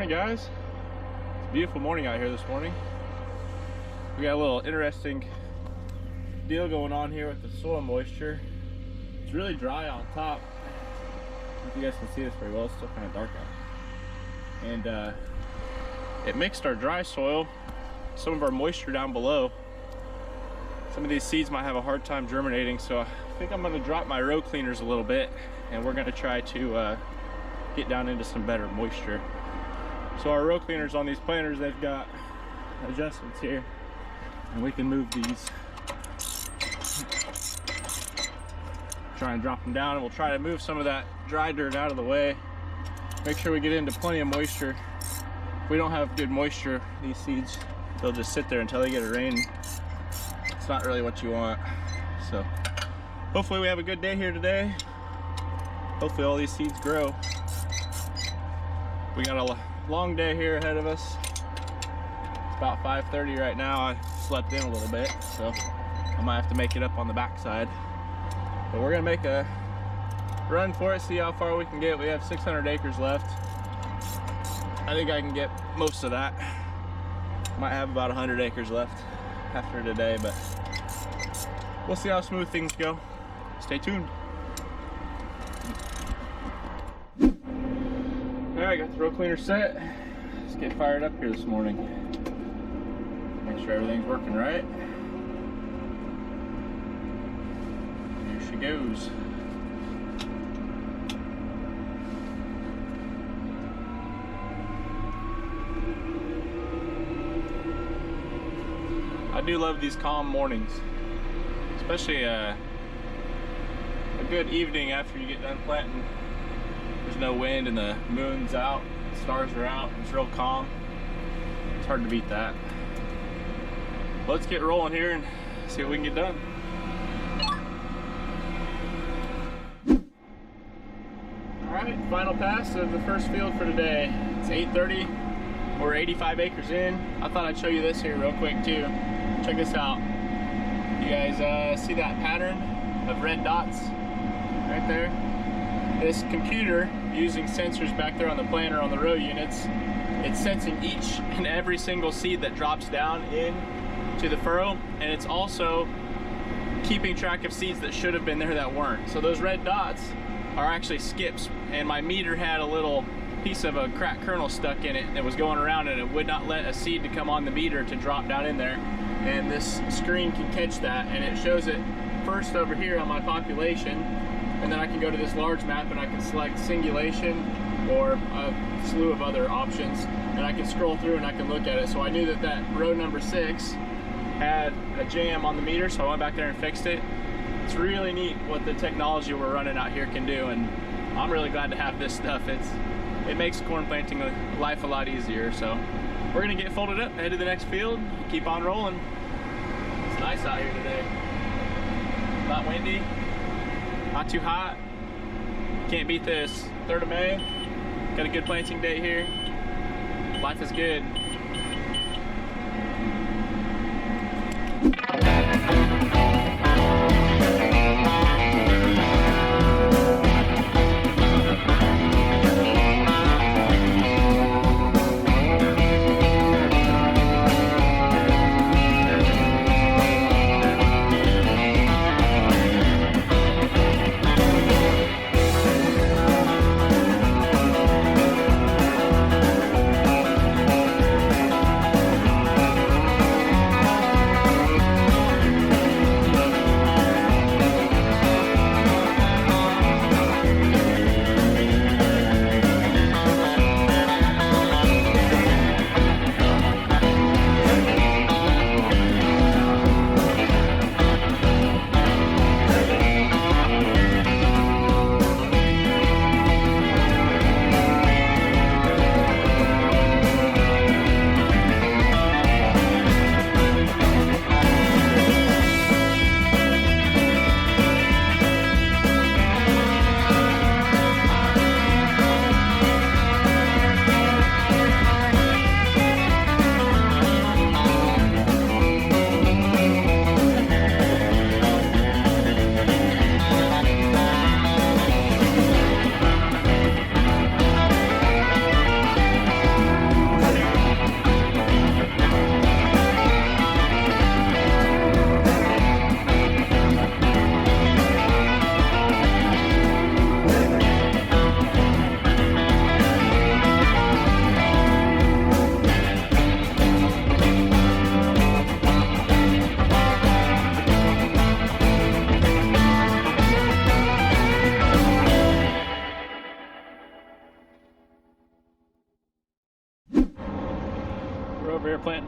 Morning, guys. It's a beautiful morning out here this morning. We got a little interesting deal going on here with the soil moisture. It's really dry on top. I don't know if you guys can see this very well. It's still kind of dark out. And it mixed our dry soil, some of our moisture down below. Some of these seeds might have a hard time germinating, so I think I'm going to drop my row cleaners a little bit, and we're going to try to get down into some better moisture. So our row cleaners on these planters, they've got adjustments here, and we can move these. Try and drop them down, and we'll try to move some of that dry dirt out of the way. Make sure we get into plenty of moisture. If we don't have good moisture, these seeds, they'll just sit there until they get a rain. It's not really what you want. So hopefully we have a good day here today. Hopefully all these seeds grow. We got a long day here ahead of us. It's about 5:30 right now. I slept in a little bit, so I might have to make it up on the backside. But we're gonna make a run for it, see how far we can get. We have 600 acres left. I think I can get most of that. Might have about 100 acres left after today, but we'll see how smooth things go. Stay tuned. Alright, got the row cleaner set. Let's get fired up here this morning. Make sure everything's working right. Here she goes. I do love these calm mornings, especially a good evening after you get done planting. There's no wind and the moon's out, the stars are out, it's real calm. It's hard to beat that. Let's get rolling here and see what we can get done. Alright, final pass of the first field for today. It's 8:30, we're 85 acres in. I thought I'd show you this here real quick too. Check this out. You guys see that pattern of red dots right there? This computer, using sensors back there on the planter on the row units, it's sensing each and every single seed that drops down in to the furrow, and it's also keeping track of seeds that should have been there that weren't. So those red dots are actually skips, and my meter had a little piece of a cracked kernel stuck in it that was going around, and it would not let a seed to come on the meter to drop down in there. And this screen can catch that, and it shows it first over here on my population, and then I can go to this large map and I can select Singulation or a slew of other options, and I can scroll through and I can look at it. So I knew that that row number 6 had a jam on the meter, so I went back there and fixed it. It's really neat what the technology we're running out here can do, and I'm really glad to have this stuff. It makes corn planting life a lot easier. So we're gonna get folded up, head to the next field, keep on rolling. It's nice out here today. Not windy, not too hot. Can't beat this. 3rd of May, got a good planting date here. Life is good.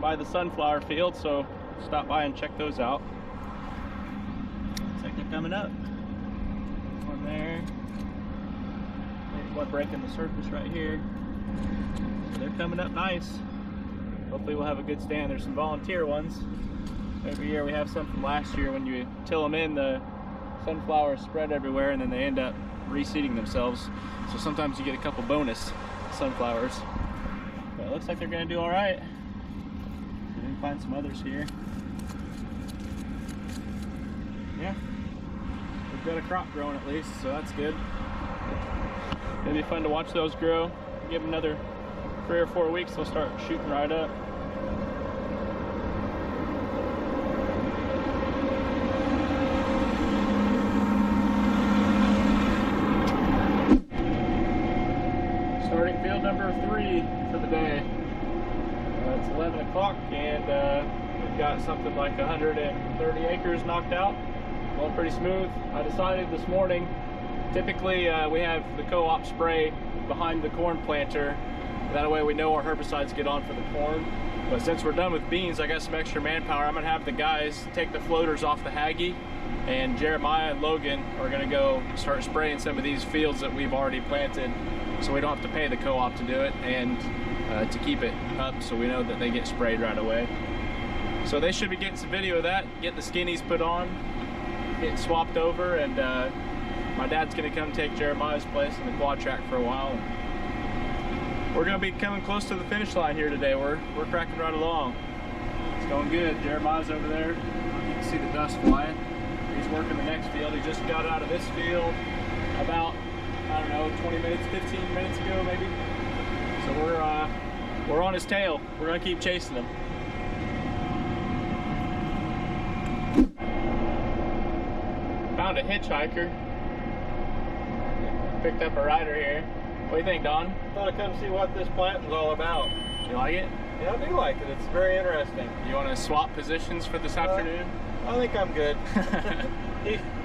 by the sunflower field, so stop by and check those out. Looks like they're coming up. One there. There's one breaking the surface right here. So they're coming up nice. Hopefully we'll have a good stand. There's some volunteer ones. Every year we have some from last year. When you till them in, the sunflowers spread everywhere and then they end up reseeding themselves. So sometimes you get a couple bonus sunflowers. But it looks like they're gonna do all right. We can find some others here. Yeah, we've got a crop growing at least, so that's good. It'll be fun to watch those grow. Give them another 3 or 4 weeks, they'll start shooting right up. Starting field number 3 for the day. It's 11 o'clock and we've got something like 130 acres knocked out. Going pretty smooth. I decided this morning, typically we have the co-op spray behind the corn planter. That way we know our herbicides get on for the corn. But since we're done with beans, I got some extra manpower. I'm gonna have the guys take the floaters off the Haggie, and Jeremiah and Logan are gonna go start spraying some of these fields that we've already planted, so we don't have to pay the co-op to do it, and to keep it up so we know that they get sprayed right away. So they should be getting some video of that, getting the skinnies put on, getting swapped over, and my dad's gonna come take Jeremiah's place in the quad track for a while. We're gonna be coming close to the finish line here today. We're cracking right along. It's going good. Jeremiah's over there. You can see the dust flying. He's working the next field. He just got out of this field about, I don't know, 20 minutes, 15 minutes ago maybe. So we're on his tail. We're gonna keep chasing him. Found a hitchhiker. Picked up a rider here. What do you think, Don? Thought I'd come see what this planting's all about. You like it? Yeah, I do like it. It's very interesting. You want to swap positions for this afternoon? I think I'm good.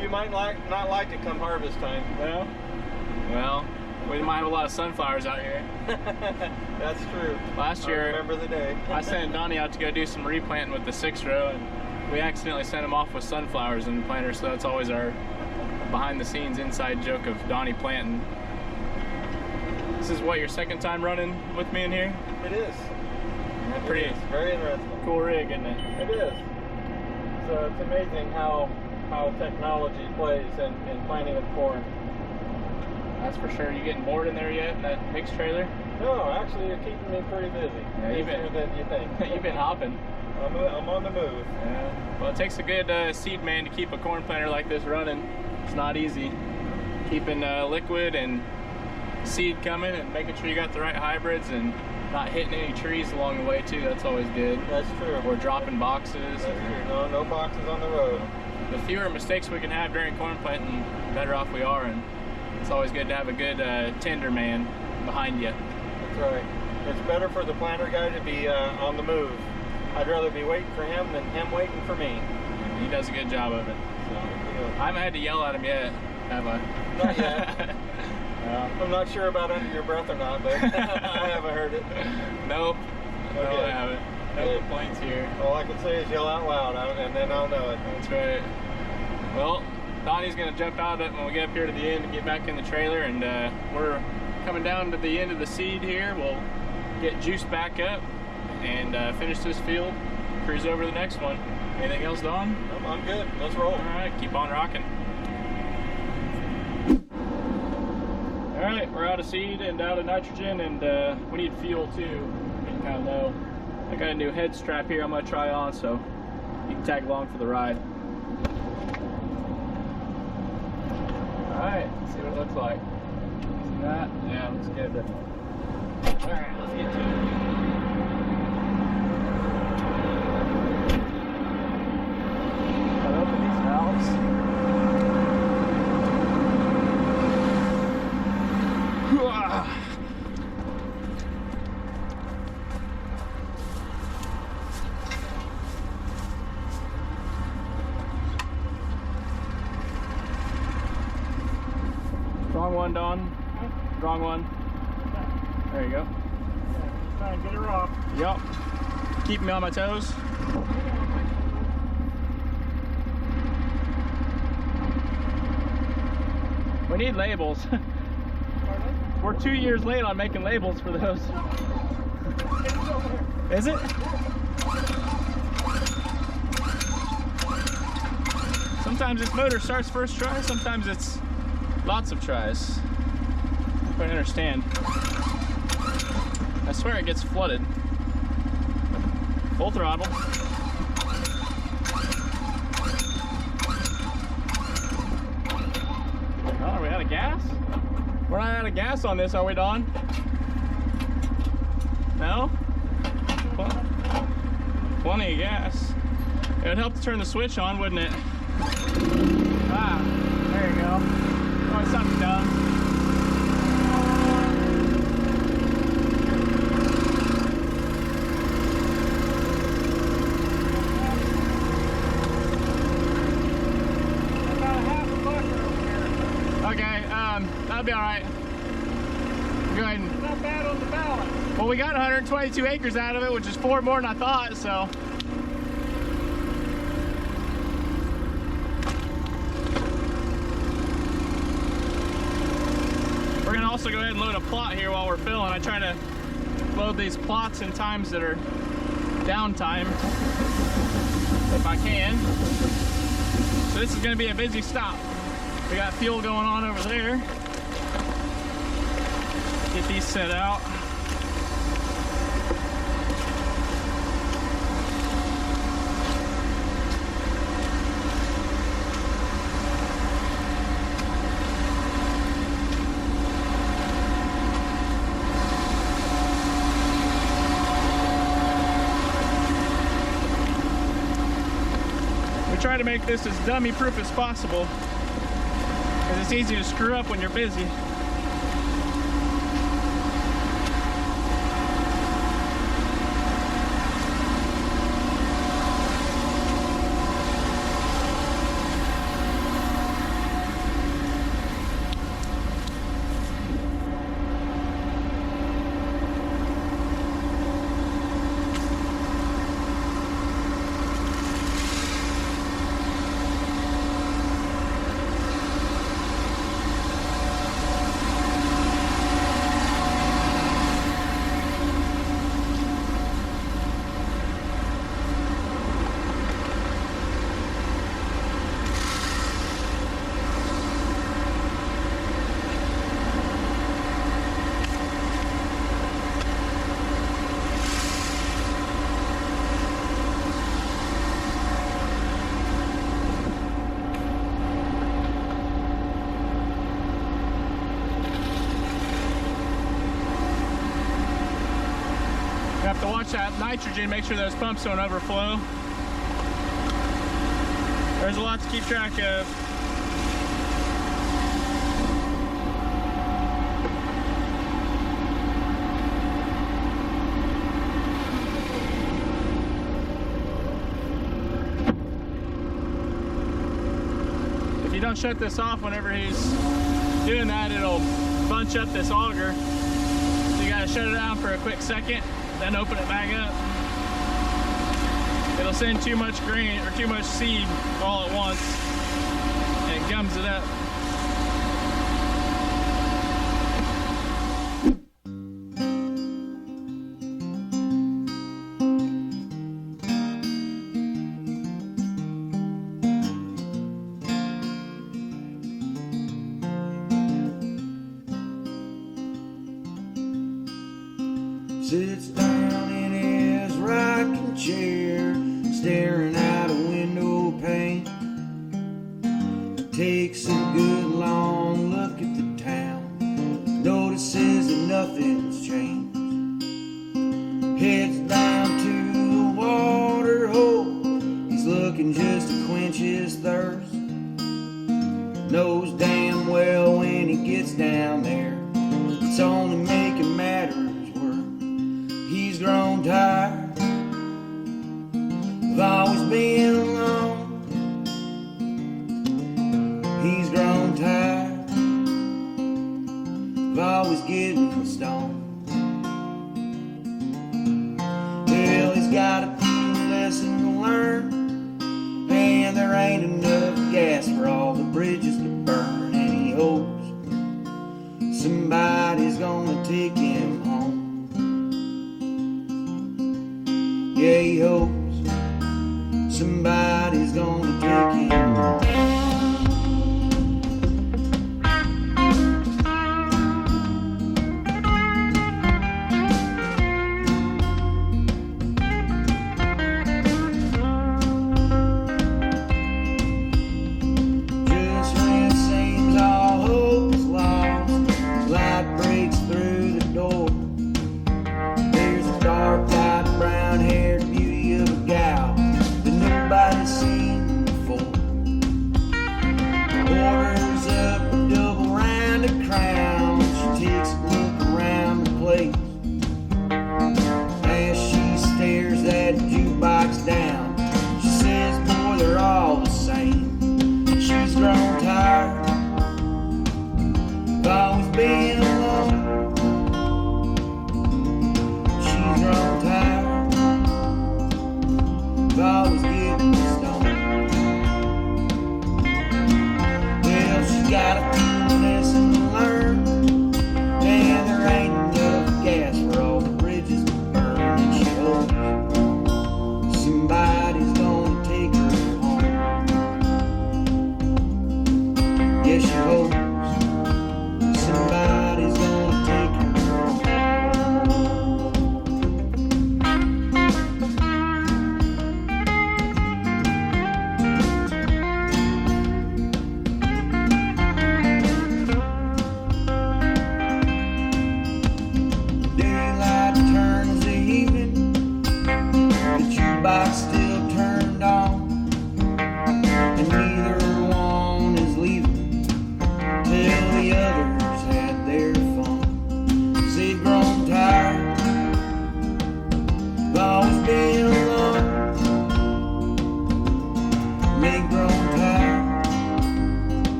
you might not like to come harvest time. No? Well, we might have a lot of sunflowers out here. That's true. Last year, I remember the day. I sent Donnie out to go do some replanting with the 6 row, and we accidentally sent him off with sunflowers in the planter, so that's always our behind the scenes inside joke of Donnie planting. This is what, your second time running with me in here? It is. Pretty it is. Very interesting. Cool rig, isn't it? It is. So it's amazing how technology plays in planting of corn. That's for sure. You getting bored in there yet in that mixed trailer? No, actually you're keeping me pretty busy. Yeah, Easier than you think. You've been hopping. I'm on the move. Yeah. Well, it takes a good seed man to keep a corn planter like this running. It's not easy. Keeping liquid and seed coming and making sure you got the right hybrids and not hitting any trees along the way too. That's always good. That's true. Or dropping boxes. That's true. No boxes on the road. The fewer mistakes we can have during corn planting, the better off we are, and it's always good to have a good tender man behind you. That's right. It's better for the planter guy to be on the move. I'd rather be waiting for him than him waiting for me. He does a good job of it. So, I haven't had to yell at him yet, have I? Not yet. I'm not sure about under your breath or not, but I haven't heard it. Nope. Okay. No, I haven't. No complaints here. All I can say is yell out loud, and then I'll know it. That's right. Well, Donnie's going to jump out of it when we get up here to the end and get back in the trailer, and we're coming down to the end of the seed here. We'll get juice back up and finish this field, cruise over to the next one. Anything else, Don? I'm good. Let's roll. All right, keep on rocking. All right, we're out of seed and out of nitrogen, and we need fuel too. You kind of know. I got a new head strap here I'm gonna try on, so you can tag along for the ride. All right, let's see what it looks like. See that? Yeah, looks good. All right, let's get to it. I'll open these valves. Wrong one, Don. Wrong one. There you go. Yeah, try and get her off. Yup. Keep me on my toes. We need labels. We're 2 years late on making labels for those. Is it? Sometimes this motor starts first try, sometimes it's lots of tries. I don't understand. I swear it gets flooded. Full throttle. Oh, are we out of gas? We're not out of gas on this, are we, Don? No? Plenty of gas. It would help to turn the switch on, wouldn't it? Ah, there you go. Oh, something dumb. Okay, that'll be all right. Go ahead and... Not bad on the balance. Well, we got 122 acres out of it, which is 4 more than I thought, so... We're gonna also go ahead and load a plot here while we're filling. I try to load these plots in times that are downtime, if I can. So this is gonna be a busy stop. We got fuel going on over there. Get these set out. We try to make this as dummy proof as possible, because it's easy to screw up when you're busy. You have to watch that nitrogen, make sure those pumps don't overflow. There's a lot to keep track of. If you don't shut this off whenever he's doing that, it'll bunch up this auger. So you gotta shut it down for a quick second, then open it back up. It'll send too much grain or too much seed all at once, and it gums it up. Sits down in his rocking chair, staring out a window pane. Takes a good long look at the town, notices that nothing's changed. Heads down to the water hole, he's looking just to quench his thirst. Knows damn well when he gets down there, it's only making matters. He's grown tired of always being alone. He's grown tired of always getting stoned. Well, he's got ain't enough gas for all the bridges to burn, and he hopes somebody's gonna take him home. Yeah, he hopes somebody's gonna take him home.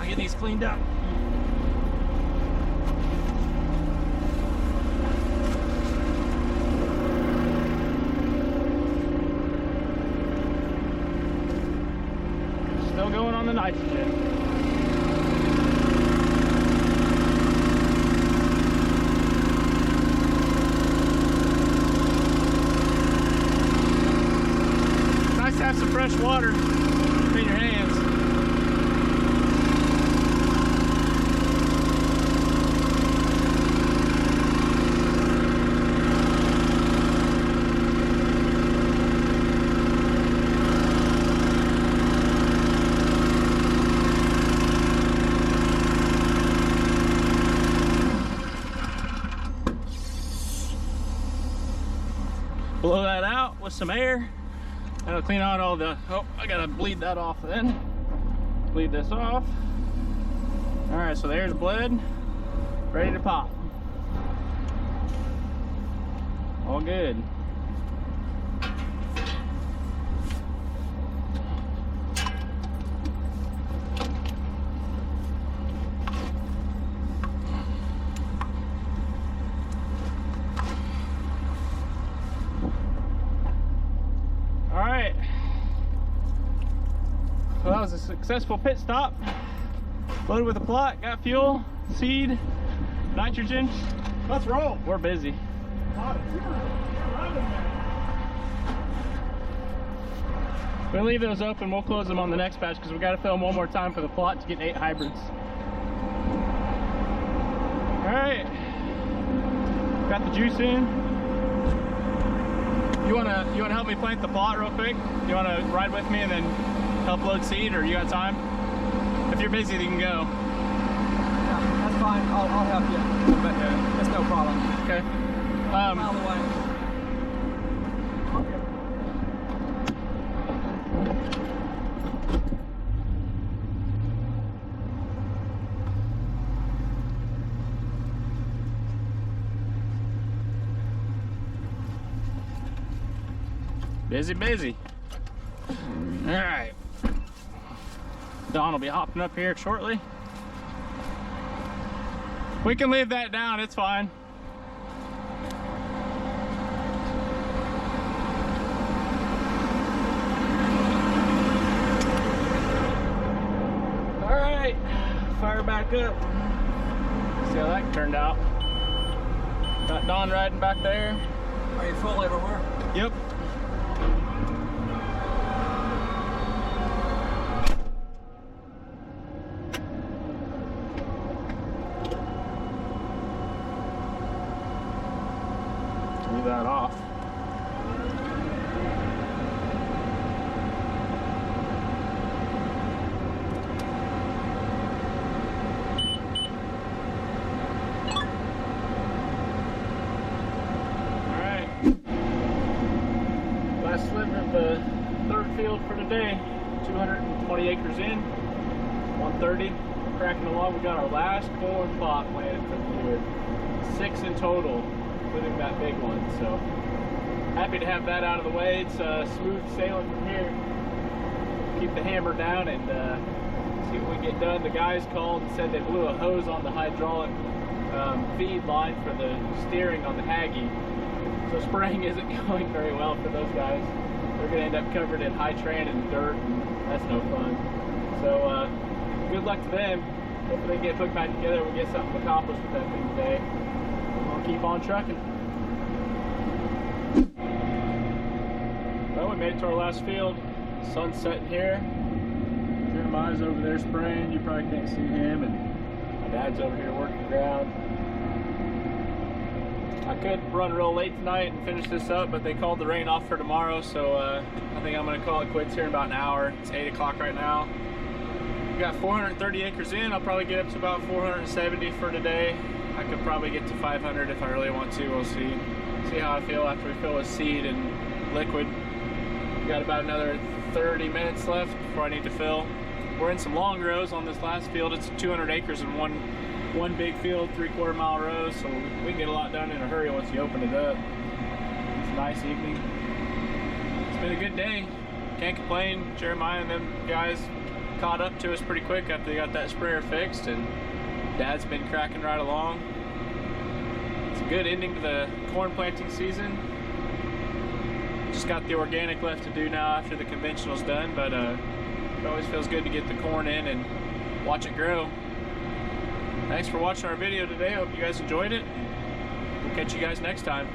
Get these cleaned up. Still going on the nitrogen. Nice to have some fresh water in your hands. Blow that out with some air. That'll clean out all the, oh, I gotta bleed that off then. Bleed this off. All right, so the air's bled, ready to pop. All good. Well, that was a successful pit stop. Loaded with a plot, got fuel, seed, nitrogen. Let's roll. We're busy. We'll leave those open. We'll close them on the next batch because we got to fill them one more time for the plot to get 8 hybrids. All right, got the juice in. You wanna help me plant the plot real quick? You wanna ride with me and then help load seed, or you got time? If you're busy, then you can go. Yeah, that's fine. I'll help you. But that's no problem. Okay. Mile away. Busy, busy. All right. Don will be hopping up here shortly. We can leave that down, it's fine. All right, fire back up. See how that turned out. Got Don riding back there. Are you full everywhere? Yep. Leave that off. Last sliver of the third field for today. 220 acres in, 130. Cracking along. We got our last corn plot planted for the year. 6 in total, including that big one. So happy to have that out of the way. It's smooth sailing from here. Keep the hammer down and see what we get done. The guys called and said they blew a hose on the hydraulic feed line for the steering on the Haggy. So spraying isn't going very well for those guys. They're going to end up covered in high tran and dirt, and that's no fun. So good luck to them. Hopefully they get hooked back together and we get something accomplished with that thing today. I'll keep on trucking. Well, we made it to our last field. Sun's setting here. Jeremiah's over there spraying. You probably can't see him, and my dad's over here working the ground. I could run real late tonight and finish this up, but they called the rain off for tomorrow, so I think I'm going to call it quits here in about an hour. It's 8 o'clock right now. We got 430 acres in. I'll probably get up to about 470 for today. I could probably get to 500 if I really want to. We'll see how I feel after we fill with seed and liquid. We got about another 30 minutes left before I need to fill. We're in some long rows on this last field. It's 200 acres in one big field, 3/4 mile rows, so we can get a lot done in a hurry once you open it up. It's a nice evening. It's been a good day. Can't complain. Jeremiah and them guys caught up to us pretty quick after they got that sprayer fixed, and Dad's been cracking right along. It's a good ending to the corn planting season. Just got the organic left to do now after the conventional's done, but it always feels good to get the corn in and watch it grow. Thanks for watching our video today. I hope you guys enjoyed it. We'll catch you guys next time.